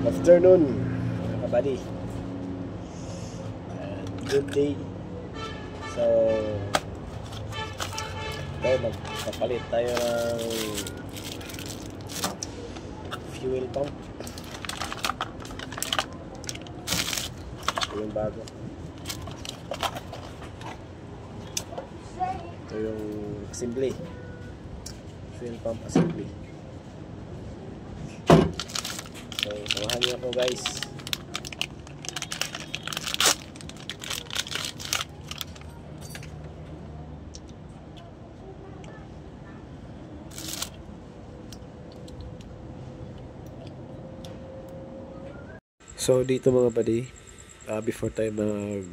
Afternoon mga kabady, good day. So ito, magpapalit tayo ng fuel pump. Ito yung bago, ito yung assembly, fuel pump assembly. So samahan niyo ako guys. So dito mga buddy, before tayo mag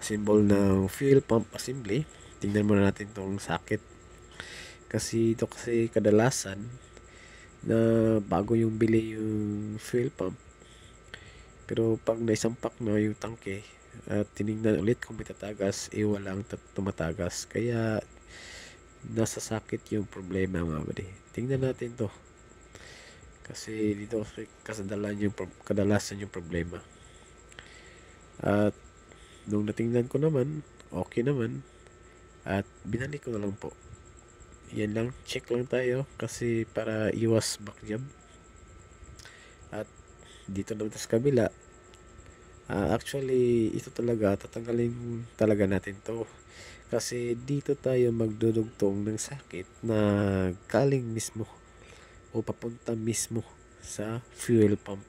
symbol ng fuel pump assembly, tingnan muna natin tong sakit. Kasi ito kasi kadalasan na bago yung bili yung fuel pump, pero pag naisampak na yung tangke at tinignan ulit kung may tatagas, walang tumatagas. Kaya nasa sakit yung problema mga buddy. Tingnan natin to. Kasi dito kadalasan yung problema. At nung natingnan ko naman, okay naman. At binalik ko na lang po. Yan lang, check lang tayo kasi para iwas backjam. At dito naman sa kabila, actually ito talaga, tatanggalin talaga natin to. Kasi dito tayo magdudugtong ng sakit na galing mismo o papunta mismo sa fuel pump.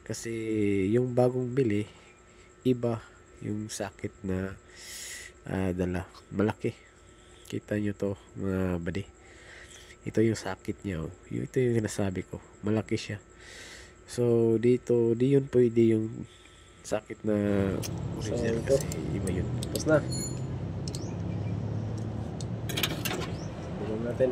Kasi yung bagong bili, iba yung sakit na dala. Malaki. Kita nyo to mga buddy. Ito yung sakit niya. Ito yung sinasabi ko. Malaki siya. So dito, di yun pwede yung sakit na original. So, kasi iba yun. Tapos na. Tulong natin.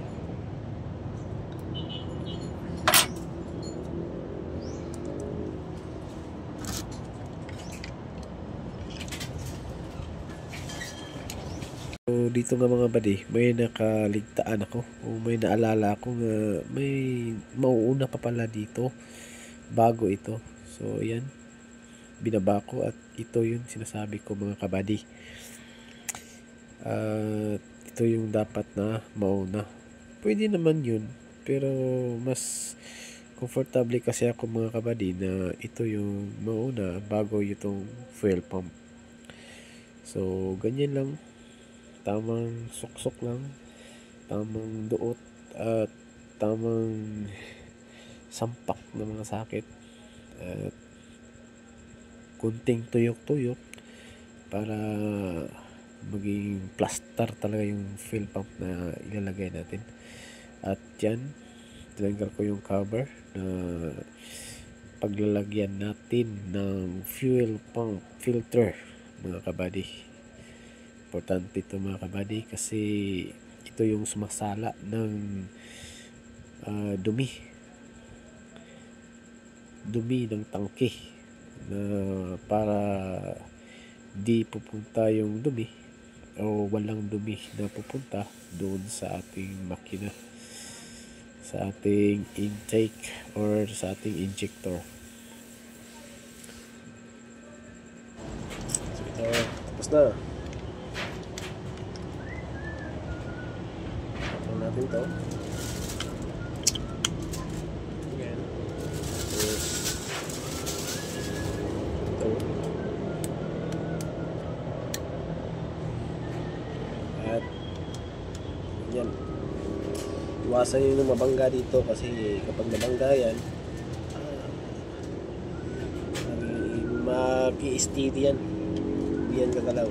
So, dito nga mga buddy, may nakaligtaan ako o may naalala ako nga may mauuna pa pala dito bago ito. So ayan, binaba ko at ito yung sinasabi ko mga kabady. Ito yung dapat na mauna. Pwede naman yun, pero mas comfortable kasi ako mga kabady na ito yung mauna bago itong fuel pump. So ganyan lang, tamang suksok lang, tamang duot at tamang sampak ng mga sakit at kunting tuyok-tuyok para maging plaster talaga yung fuel pump na ilalagay natin. At yan, tinanggal ko yung cover na paglalagyan natin ng fuel pump filter mga kabady. Importante ito mga kabady kasi ito yung sumasala ng dumi ng tangke na para di pupunta yung dumi o walang dumi na pupunta doon sa ating makina, sa ating intake or sa ating injector. So ito, tapos na. Natin to. Ayan. Tapos ito. At yan. Iwasan nyo yung mabangga dito kasi kapag nabangga yan, mag-i-steady yan. Hindi yan gagalaw.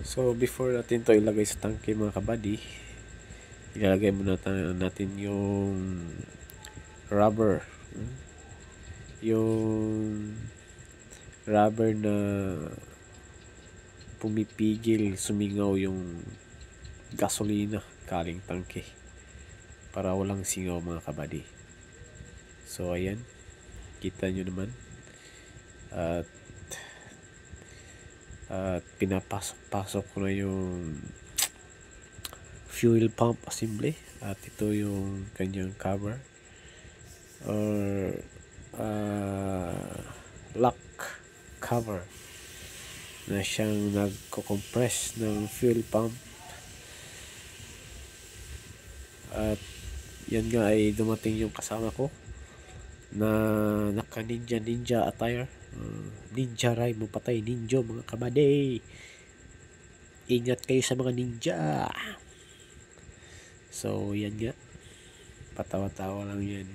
So before natin to ilagay sa tangke mga kabady, ilalagay muna natin yung rubber, yung rubber na pumipigil sumingaw yung gasolina galing tangke para walang singaw mga kabady. So ayan, kita nyo naman at pinapasok ko na yung fuel pump assembly at ito yung kanyang cover or cover na siyang nagko-compress ng fuel pump. At yan nga ay dumating yung kasama ko na naka ninja attire. Ninja ride mo patay ninja mga kabady. Ingat kayo sa mga ninja. So yan nga, patawa-tawa lang yan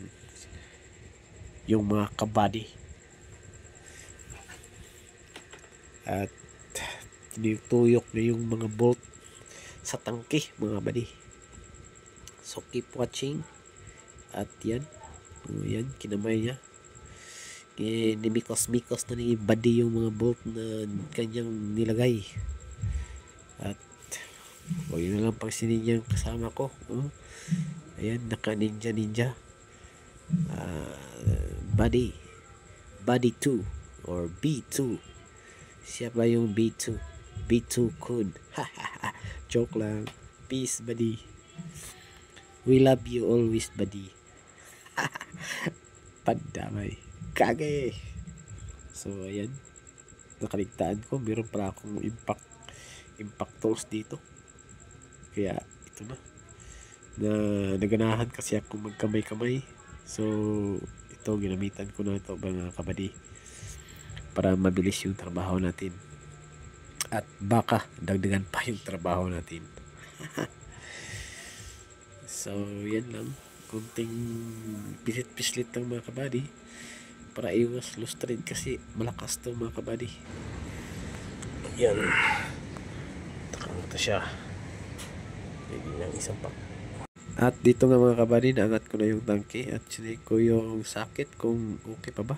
yung mga kabady. At tinutuyok na yung mga bolt sa tangke mga buddy. So keep watching. At yan, yan kinamay niya, nimikos-mikos na ni buddy yung mga bolt na kanyang nilagay. At huwag yun na lang pang sininyang kasama ko. Ayan, naka ninja buddy 2 or B2. Siya ba yung B2? B2 Kun. Joke lang. Peace buddy. We love you always buddy. Pandamay. Kage. So ayan, nakaligtaan ko, meron pala akong impact tools dito. Kaya ito na naganahan kasi ako magkamay-kamay. So ito, ginamitan ko na ito mga kabady para mabilis yung trabaho natin. At baka dagdagan pa yung trabaho natin. So yan lang, kunting pisit-pislit ng mga kabady para iwas loose thread kasi malakas to mga kabady. Yan, takang ito siya. Hindi lang isang pak. At dito nga mga kabady, naangat ko na yung tangke at sinek ko yung socket kung okay pa ba,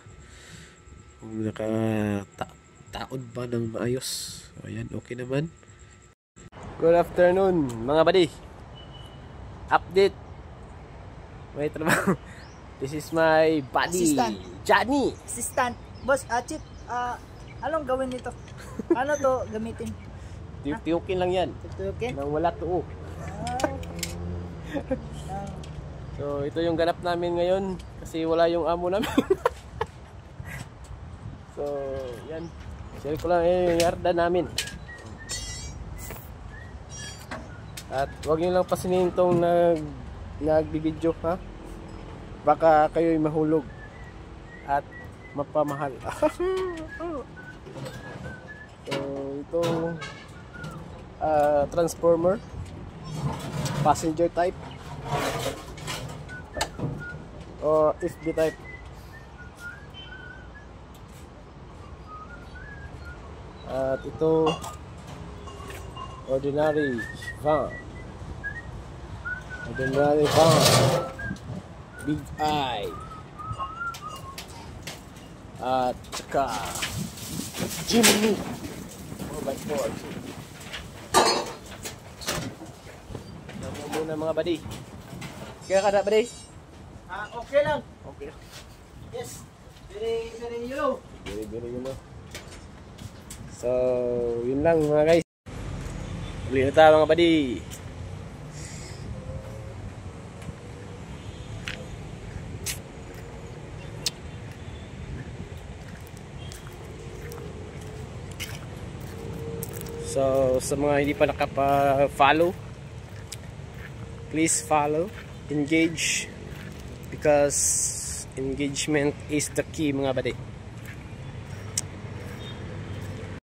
kung nakataon ba ng maayos. So ayan, okay naman. Good afternoon mga buddy. Update, may trabaho. This is my buddy Assistant. Johnny. Assistant. Boss, Chip, anong gawin nito? Ano to gamitin? Tiyukin lang yan. Tutukin? Nang wala tuo. So ito yung ganap namin ngayon kasi wala yung amo namin. So yan, share ko lang yung yarda namin. At huwag nyo lang pasinin itong nagbibidyo, ha? Baka kayo'y mahulog at mapamahal. So itong transformer, passenger type or FB type. At ito ordinary van. Big eye. At saka chimney 4x4. Ito muna mga buddy. Kaya ka na buddy? Okay lang. Okay. Yes. Very yellow. Very yun. So yun lang mga guys. Uli na tayo mga buddy. So sa mga hindi pa nakapa-follow, please follow, engage, because engagement is the key mga buddy.